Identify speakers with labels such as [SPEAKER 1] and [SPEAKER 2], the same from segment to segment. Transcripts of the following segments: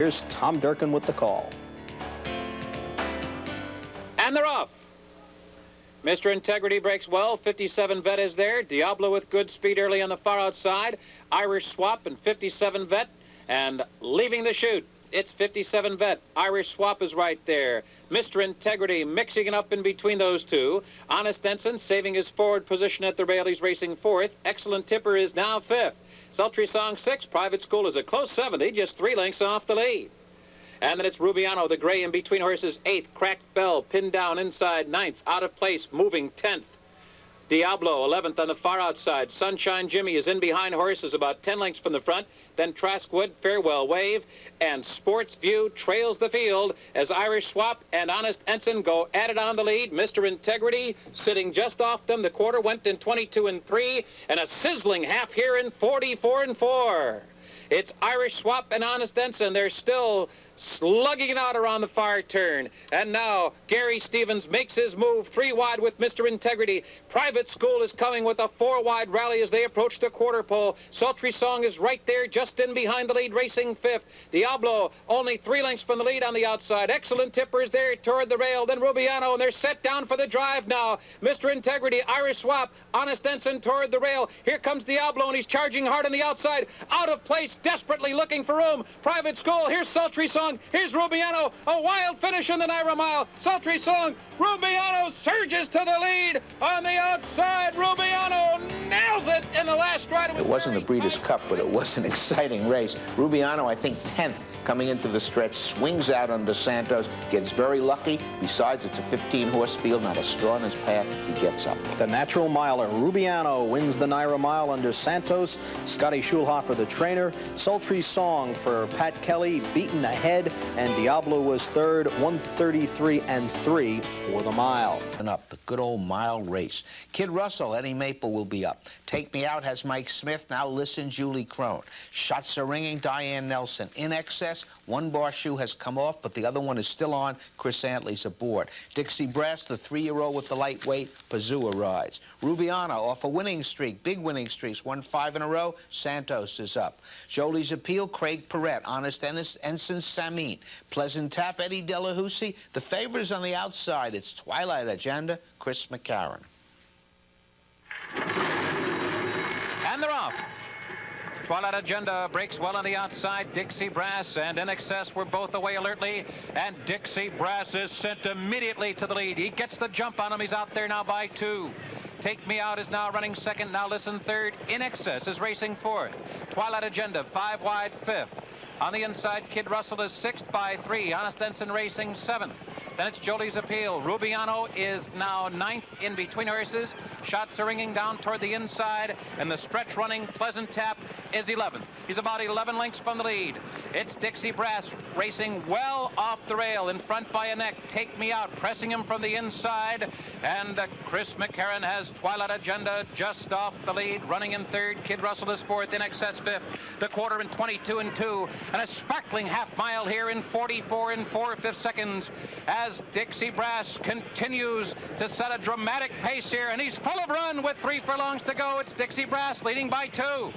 [SPEAKER 1] Here's Tom Durkin with the call.
[SPEAKER 2] And they're off. Mr. Integrity breaks well. 57 Vet is there. Diablo with good speed early on the far outside. Irish Swap and 57 Vet. And leaving the chute, it's 57 Vet. Irish Swap is right there. Mr. Integrity mixing it up in between those two. Honest Ensign saving his forward position at the rail. He's racing fourth. Excellent Tipper is now fifth. Sultry Song 6. Private School is a close 70, just 3 lengths off the lead. And then it's Rubiano, the gray in between horses, 8th. Cracked Bell, pinned down inside 9th. Out of place, moving 10th. Diablo, 11th on the far outside. Sunshine Jimmy is in behind horses about 10 lengths from the front. Then Traskwood, Farewell Wave, and Sports View trails the field as Irish Swap and Honest Ensign go at it on the lead. Mr. Integrity sitting just off them. The quarter went in 22-3, and a sizzling half here in 44-4. It's Irish Swap and Honest Ensign. They're still slugging it out around the far turn. And now Gary Stevens makes his move 3 wide with Mr. Integrity. Private School is coming with a 4 wide rally as they approach the quarter pole. Sultry Song is right there just in behind the lead, racing 5th. Diablo only 3 lengths from the lead on the outside. Excellent Tipper is there toward the rail. Then Rubiano, and they're set down for the drive now. Mr. Integrity, Irish Swap, Honest Ensign toward the rail. Here comes Diablo, and he's charging hard on the outside. Out of place, desperately looking for room. Private School, here's Sultry Song, here's Rubiano, a wild finish in the NYRA mile. Sultry Song, Rubiano surges to the lead on the outside. Rubiano nails it in the last stride.
[SPEAKER 3] It wasn't the Breeders' Cup, but it was an exciting race. Rubiano, I think, 10th coming into the stretch, swings out on Dos Santos, gets very lucky. Besides, it's a 15-horse field, not a straw in his path. He gets up.
[SPEAKER 1] The natural miler, Rubiano, wins the NYRA mile under Santos. Scotty Schulhofer, the trainer. Sultry Song for Pat Kelly, beaten ahead, and Diablo was third, 133-3 for the mile.
[SPEAKER 3] And up, the good old mile race. Kid Russell, Eddie Maple will be up. Take Me Out has Mike Smith. Now listen, Julie Crone. Shots are ringing, Diane Nelson. In Excess, 1 bar shoe has come off, but the other one is still on. Chris Antley's aboard. Dixie Brass, the 3-year-old with the lightweight. Pazua rides. Rubiano off a winning streak, big winning streaks, won 5 in a row. Santos is up. Jolie's Appeal, Craig Perrette. Honest Ensign, Samin. Pleasant Tap, Eddie Delahousie. The favorite is on the outside. It's Twilight Agenda, Chris McCarron.
[SPEAKER 2] And they're off. Twilight Agenda breaks well on the outside. Dixie Brass and In Excess were both away alertly, and Dixie Brass is sent immediately to the lead. He gets the jump on him. He's out there now by 2. Take Me Out is now running second. Now listen third. In Excess is racing 4th. Twilight Agenda 5 wide 5th. On the inside, Kid Russell is 6th by 3. Honest Ensign racing 7th. Then it's Jolie's Appeal. Rubiano is now 9th in between horses. Shots are ringing down toward the inside, and the stretch running Pleasant Tap is 11th. He's about 11 lengths from the lead. It's Dixie Brass racing well off the rail, in front by a neck. Take Me Out, pressing him from the inside, and Chris McCarron has Twilight Agenda just off the lead, running in 3rd. Kid Russell is 4th, In Excess 5th. The quarter in 22-2, and a sparkling half mile here in 44 4/5 seconds as Dixie Brass continues to set a dramatic pace here, and he's full of run with 3 furlongs to go. It's Dixie Brass leading by 2.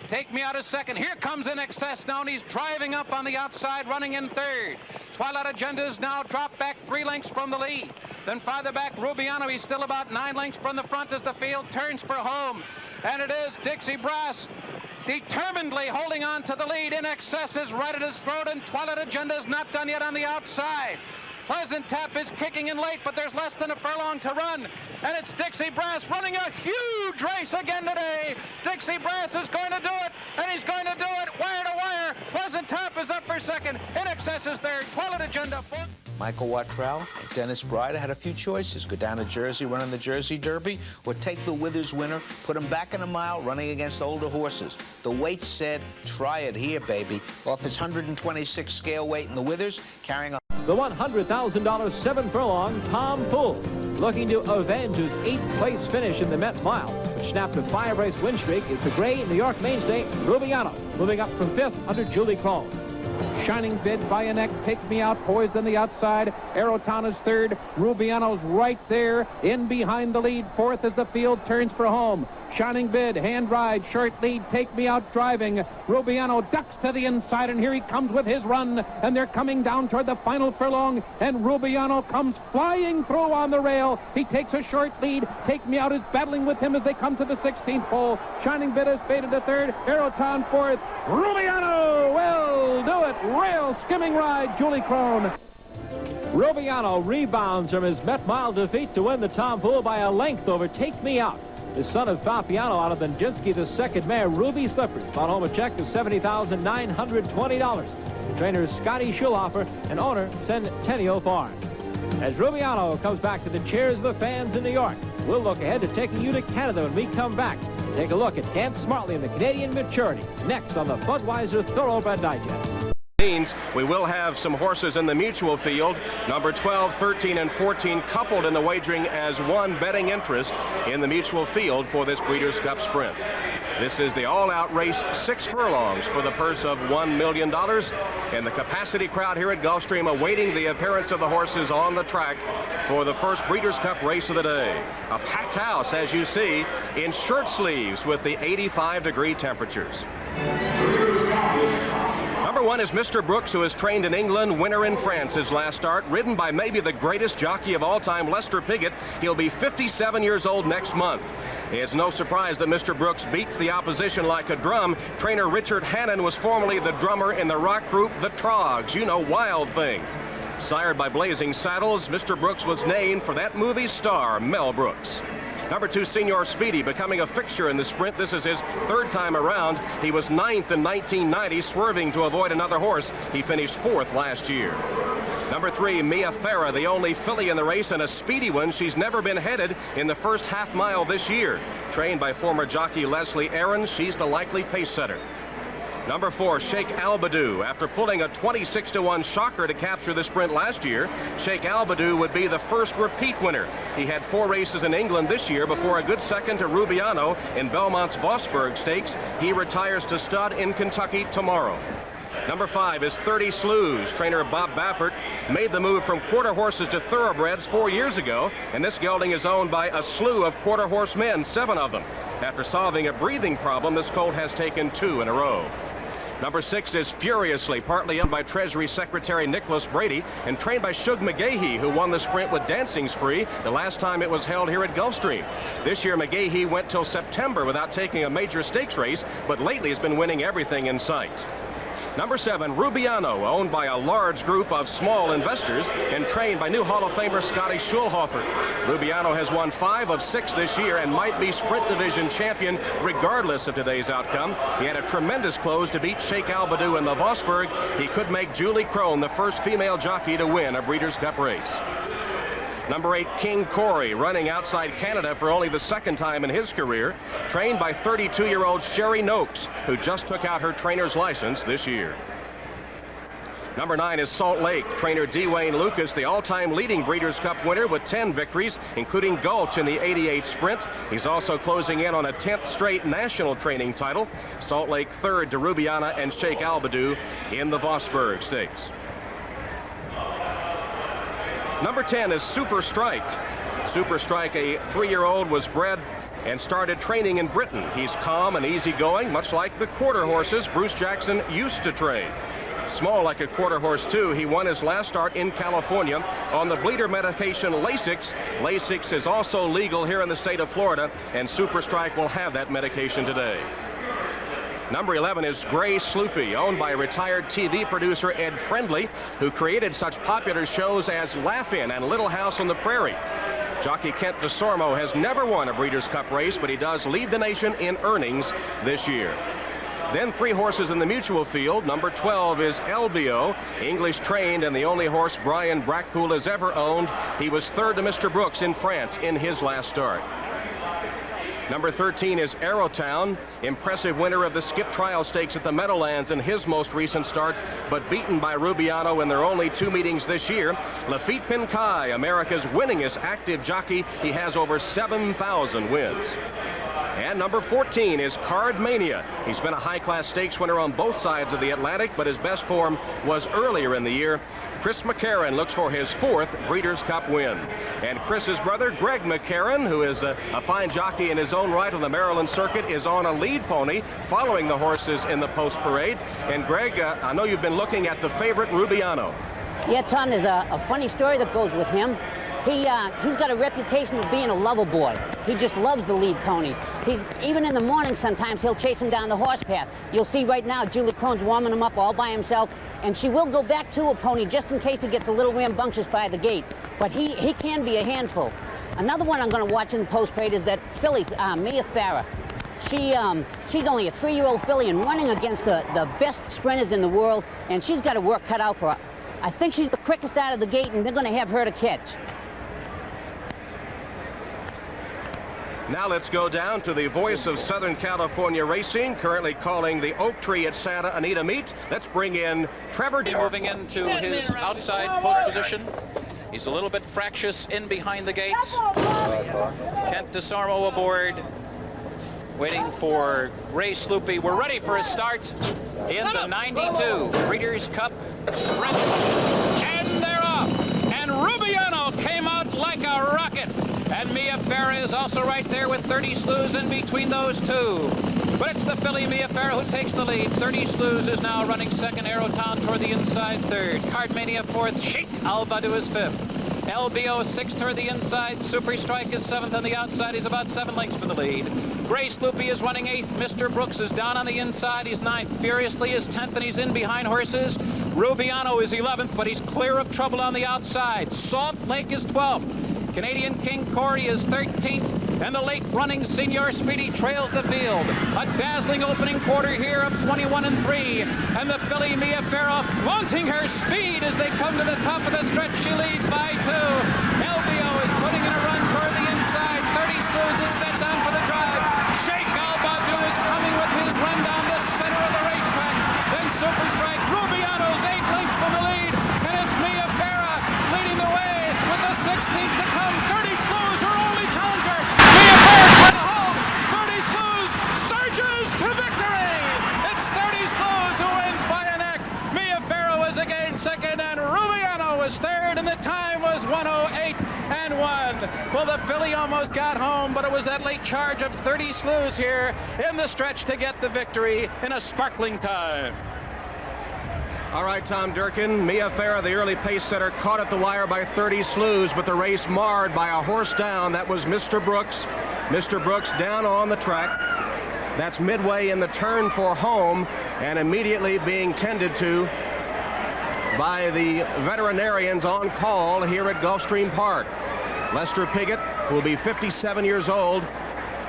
[SPEAKER 2] Take Me Out is second. Here comes In Excess now, and he's driving up on the outside, running in 3rd. Twilight Agenda is now dropped back 3 lengths from the lead. Then farther back, Rubiano, he's still about 9 lengths from the front as the field turns for home. And it is Dixie Brass determinedly holding on to the lead. In Excess is right at his throat, and Twilight Agenda is not done yet on the outside. Pleasant Tap is kicking in late, but there's less than a furlong to run. And it's Dixie Brass running a huge race again today. Dixie Brass is going to do it, and he's going to do it wire to wire. Pleasant Tap is up for second. In Excess is third. Twilight Agenda fourth.
[SPEAKER 3] Michael Wattrell and Dennis Bryder had a few choices. Go down to Jersey, run in the Jersey Derby, or take the Withers winner, put him back in a mile, running against older horses. The weight said, try it here, baby. Off his 126 scale weight in the Withers, carrying a...
[SPEAKER 4] The $100,000 7 furlong Tom Poole, looking to avenge his 8th place finish in the Met Mile, which snapped a 5-race win streak, is the gray New York mainstay, Rubiano, moving up from 5th under Julie Crone. Shining bid by a neck, Take Me Out, poised on the outside. Aeroton is 3rd. Rubiano's right there, in behind the lead. 4th as the field turns for home. Shining Bid, hand ride, short lead, Take Me Out driving. Rubiano ducks to the inside, and here he comes with his run, and they're coming down toward the final furlong, and Rubiano comes flying through on the rail. He takes a short lead. Take Me Out is battling with him as they come to the 16th hole. Shining Bid has faded to third, Aerotown fourth. Rubiano will do it. Rail skimming ride, Julie Crone. Rubiano rebounds from his Met Mile defeat to win the Tom Fool by a length over Take Me Out. The son of Papiano out of Benjinski, the second mare, Ruby Slippers, brought home a check of $70,920. The trainer is Scotty Schulhofer, and owner Centennial Farm. As Rubiano comes back to the cheers of the fans in New York, we'll look ahead to taking you to Canada when we come back. Take a look at Dance Smartly in the Canadian Maturity, next on the Budweiser Thoroughbred Digest.
[SPEAKER 5] We will have some horses in the mutual field. Number 12, 13, and 14 coupled in the wagering as one betting interest in the mutual field for this Breeders' Cup Sprint. This is the all-out race, 6 furlongs for the purse of $1 million. And the capacity crowd here at Gulfstream awaiting the appearance of the horses on the track for the first Breeders' Cup race of the day. A packed house, as you see, in shirt sleeves with the 85-degree temperatures. Number 1 is Mr. Brooks, who is trained in England, winner in France his last start, ridden by maybe the greatest jockey of all time, Lester Piggott. He'll be 57 years old next month. It's no surprise that Mr. Brooks beats the opposition like a drum. Trainer Richard Hannon was formerly the drummer in the rock group The Trogs, you know, Wild Thing. Sired by Blazing Saddles, Mr. Brooks was named for that movie's star, Mel Brooks. Number 2, Senor Speedy, becoming a fixture in the sprint. This is his 3rd time around. He was 9th in 1990, swerving to avoid another horse. He finished 4th last year. Number 3, Mia Farah, the only filly in the race, and a speedy one. She's never been headed in the first half mile this year. Trained by former jockey Leslie Aaron, she's the likely pace setter. Number 4, Sheikh Albadoo. After pulling a 26-1 shocker to capture the sprint last year, Sheikh Albadoo would be the first repeat winner. He had 4 races in England this year before a good second to Rubiano in Belmont's Vosburg Stakes. He retires to stud in Kentucky tomorrow. Number 5 is 30 Slews. Trainer Bob Baffert made the move from quarter horses to thoroughbreds 4 years ago, and this gelding is owned by a slew of quarter horse men, 7 of them. After solving a breathing problem, this colt has taken 2 in a row. Number 6 is Furiously, partly owned by Treasury Secretary Nicholas Brady and trained by Shug McGahee, who won the sprint with Dancing Spree the last time it was held here at Gulfstream. This year, McGahee went till September without taking a major stakes race, but lately has been winning everything in sight. Number 7, Rubiano, owned by a large group of small investors and trained by new Hall of Famer Scotty Schulhofer. Rubiano has won 5 of 6 this year and might be Sprint Division champion regardless of today's outcome. He had a tremendous close to beat Sheikh Albadoo in the Vosburg. He could make Julie Crone the first female jockey to win a Breeders' Cup race. Number 8, King Corey, running outside Canada for only the 2nd time in his career, trained by 32-year-old Sherry Noakes, who just took out her trainer's license this year. Number 9 is Salt Lake. Trainer D. Wayne Lucas, the all-time leading Breeders' Cup winner with 10 victories, including Gulch in the 88 Sprint. He's also closing in on a 10th straight national training title. Salt Lake 3rd to Rubiana and Sheikh Albadoo in the Vosburg Stakes. Number 10 is Super Strike. Super Strike, a 3-year-old, was bred and started training in Britain. He's calm and easygoing, much like the quarter horses Bruce Jackson used to train. Small like a quarter horse, too. He won his last start in California on the bleeder medication Lasix. Lasix is also legal here in the state of Florida, and Super Strike will have that medication today. Number 11 is Gray Sloopy, owned by retired TV producer Ed Friendly, who created such popular shows as Laugh-In and Little House on the Prairie. Jockey Kent DeSormo has never won a Breeders' Cup race, but he does lead the nation in earnings this year. Then 3 horses in the mutual field. Number 12 is LBO, English trained and the only horse Brian Brackpool has ever owned. He was 3rd to Mr. Brooks in France in his last start. Number 13 is Arrowtown, impressive winner of the Skip Trial Stakes at the Meadowlands in his most recent start, but beaten by Rubiano in their only 2 meetings this year. Lafitte Pinkai, America's winningest active jockey. He has over 7,000 wins. And number 14 is Card Mania. He's been a high-class stakes winner on both sides of the Atlantic, but his best form was earlier in the year. Chris McCarron looks for his 4th Breeders' Cup win. And Chris's brother, Greg McCarron, who is a fine jockey in his own right on the Maryland circuit, is on a lead pony following the horses in the post parade. And Greg, I know you've been looking at the favorite, Rubiano.
[SPEAKER 6] Yeah, Tom, there's a funny story that goes with him. He's got a reputation of being a lover boy. He just loves the lead ponies. Even in the morning sometimes he'll chase him down the horse path. You'll see right now Julie Crone's warming him up all by himself, and she will go back to a pony just in case he gets a little rambunctious by the gate. But he can be a handful. Another one I'm going to watch in the post parade is that filly, Mia Farah. She's only a 3-year-old filly and running against the best sprinters in the world, and she's got her work cut out for her. I think she's the quickest out of the gate, and they're going to have her to catch.
[SPEAKER 5] Now let's go down to the voice of Southern California racing, currently calling the Oak Tree at Santa Anita meet. Let's bring in Trevor.
[SPEAKER 2] Moving into his outside post position. He's a little bit fractious in behind the gates. Kent DeSarmo aboard, waiting for Ray Sloopy. We're ready for a start in the 92 Breeders' Cup Sprint. And they're off. And Rubiano came out like a rocket. And Mia Farah is also right there with 30 Slews in between those two. But it's the filly Mia Farah who takes the lead. 30 Slews is now running second. Arrowtown toward the inside third. Cardmania fourth. Sheikh Al-Badu is fifth. LBO sixth toward the inside. Super Strike is seventh on the outside. He's about 7 lengths from the lead. Grace Loopy is running eighth. Mr. Brooks is down on the inside. He's ninth. Furiously is 10th, and he's in behind horses. Rubiano is 11th, but he's clear of trouble on the outside. Salt Lake is 12th. Canadian King Corey is 13th, and the late-running Senior Speedy trails the field. A dazzling opening quarter here of 21-3, and the filly Mia Farah flaunting her speed as they come to the top of the stretch. She leads by 2. LBO is putting in a run toward the inside. 30 Slews is set down for the drive. Sheikh Al-Badu is coming with his run down the center of the racetrack. Then Super Strike. Rubiano's 8 lengths from the lead, and it's Mia Farah leading the way with the 16th to come. 30 Slews, her only challenger. Mia Farah home. 30 Slews surges to victory. It's 30 Slews who wins by a neck. Mia Farah was again second, and Rubiano was third, and the time was 1:08.1. Well, the filly almost got home, but it was that late charge of 30 Slews here in the stretch to get the victory in a sparkling time.
[SPEAKER 5] All right, Tom Durkin. Mia Farah, the early pace setter, caught at the wire by 30 Slews, but the race marred by a horse down. That was Mr. Brooks. Mr. Brooks down on the track. That's midway in the turn for home, and immediately being tended to by the veterinarians on call here at Gulfstream Park. Lester Piggott, who will be 57 years old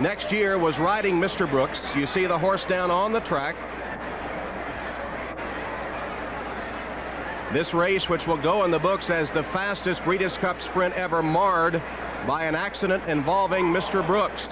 [SPEAKER 5] next year, was riding Mr. Brooks. You see the horse down on the track. This race, which will go in the books as the fastest Breeders' Cup Sprint ever, marred by an accident involving Mr. Brooks.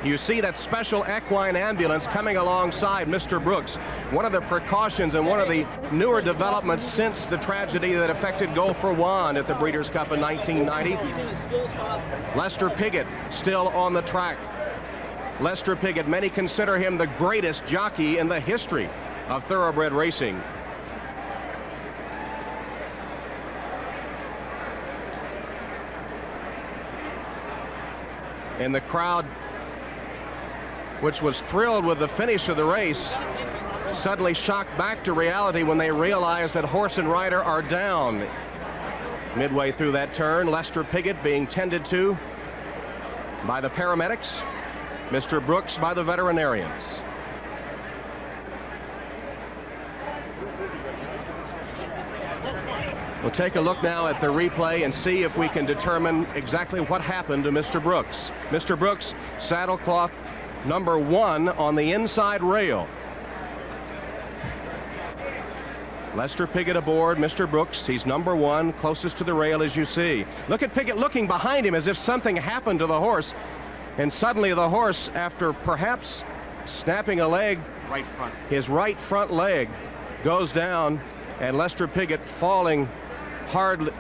[SPEAKER 5] You see that special equine ambulance coming alongside Mr. Brooks. One of the precautions and one of the newer developments since the tragedy that affected Gopher Wand at the Breeders' Cup in 1990. Lester Piggott still on the track. Lester Piggott, many consider him the greatest jockey in the history of thoroughbred racing. And the crowd, which was thrilled with the finish of the race, suddenly shocked back to reality when they realized that horse and rider are down. Midway through that turn, Lester Piggott being tended to by the paramedics, Mr. Brooks by the veterinarians. We'll take a look now at the replay and see if we can determine exactly what happened to Mr. Brooks. Mr. Brooks, saddlecloth number 1 on the inside rail. Lester Piggott aboard Mr. Brooks. He's number 1, closest to the rail, as you see. Look at Piggott looking behind him as if something happened to the horse. And suddenly the horse, after perhaps snapping a leg, his right front leg goes down, and Lester Piggott falling hard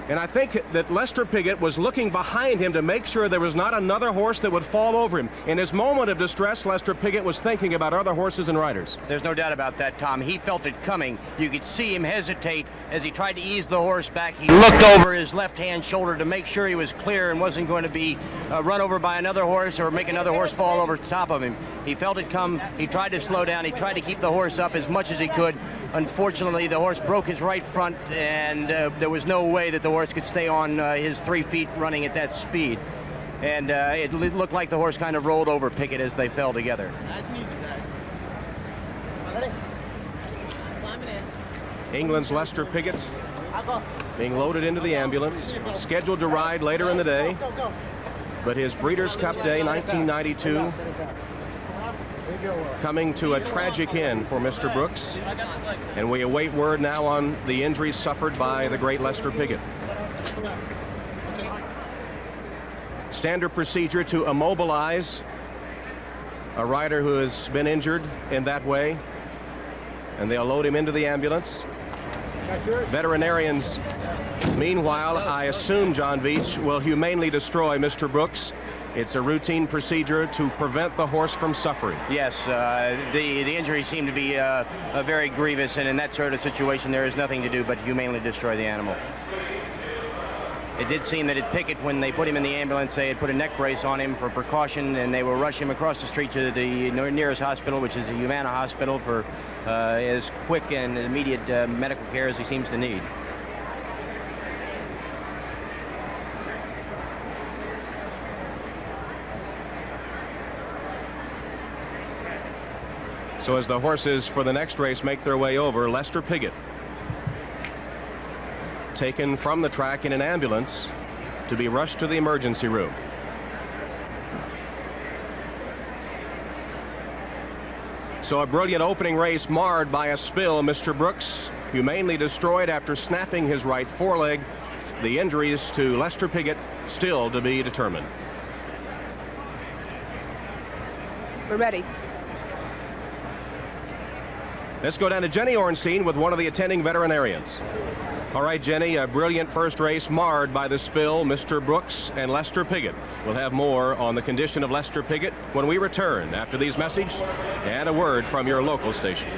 [SPEAKER 5] And I think that Lester Piggott was looking behind him to make sure there was not another horse that would fall over him. In his moment of distress, Lester Piggott was thinking about other horses and riders.
[SPEAKER 7] There's no doubt about that, Tom. He felt it coming. You could see him hesitate as he tried to ease the horse back. He looked over his left-hand shoulder to make sure he was clear and wasn't going to be run over by another horse or make another horse fall over top of him. He felt it come. He tried to slow down. He tried to keep the horse up as much as he could. Unfortunately, the horse broke his right front, and there was no way that the horse could stay on his 3 feet running at that speed. And it looked like the horse kind of rolled over Piggott as they fell together.
[SPEAKER 8] Nice and easy, guys. Ready? Climbing in.
[SPEAKER 5] England's Lester Piggott being loaded into the ambulance, scheduled to ride later in the day. But his Breeders' Cup Day 1992 coming to a tragic end for Mr. Brooks. And we await word now on the injuries suffered by the great Lester Piggott. Standard procedure to immobilize a rider who has been injured in that way, and they'll load him into the ambulance. Veterinarians, meanwhile, I assume, John Veach, will humanely destroy Mr. Brooks. It's a routine procedure to prevent the horse from suffering.
[SPEAKER 7] Yes, the injuries seem to be very grievous, and in that sort of situation, there is nothing to do but humanely destroy the animal. It did seem that at Piggott, when they put him in the ambulance, they had put a neck brace on him for precaution, and they will rush him across the street to the nearest hospital, which is the Humana Hospital, for as quick and immediate medical care as he seems to need.
[SPEAKER 5] So as the horses for the next race make their way over, Lester Piggott taken from the track in an ambulance to be rushed to the emergency room. So a brilliant opening race marred by a spill. Mr. Brooks humanely destroyed after snapping his right foreleg. The injuries to Lester Piggott still to be determined.
[SPEAKER 9] We're ready.
[SPEAKER 5] Let's go down to Jenny Ornstein with one of the attending veterinarians. All right, Jenny, a brilliant first race marred by the spill. Mr. Brooks and Lester Piggott. We'll have more on the condition of Lester Piggott when we return after these messages and a word from your local station.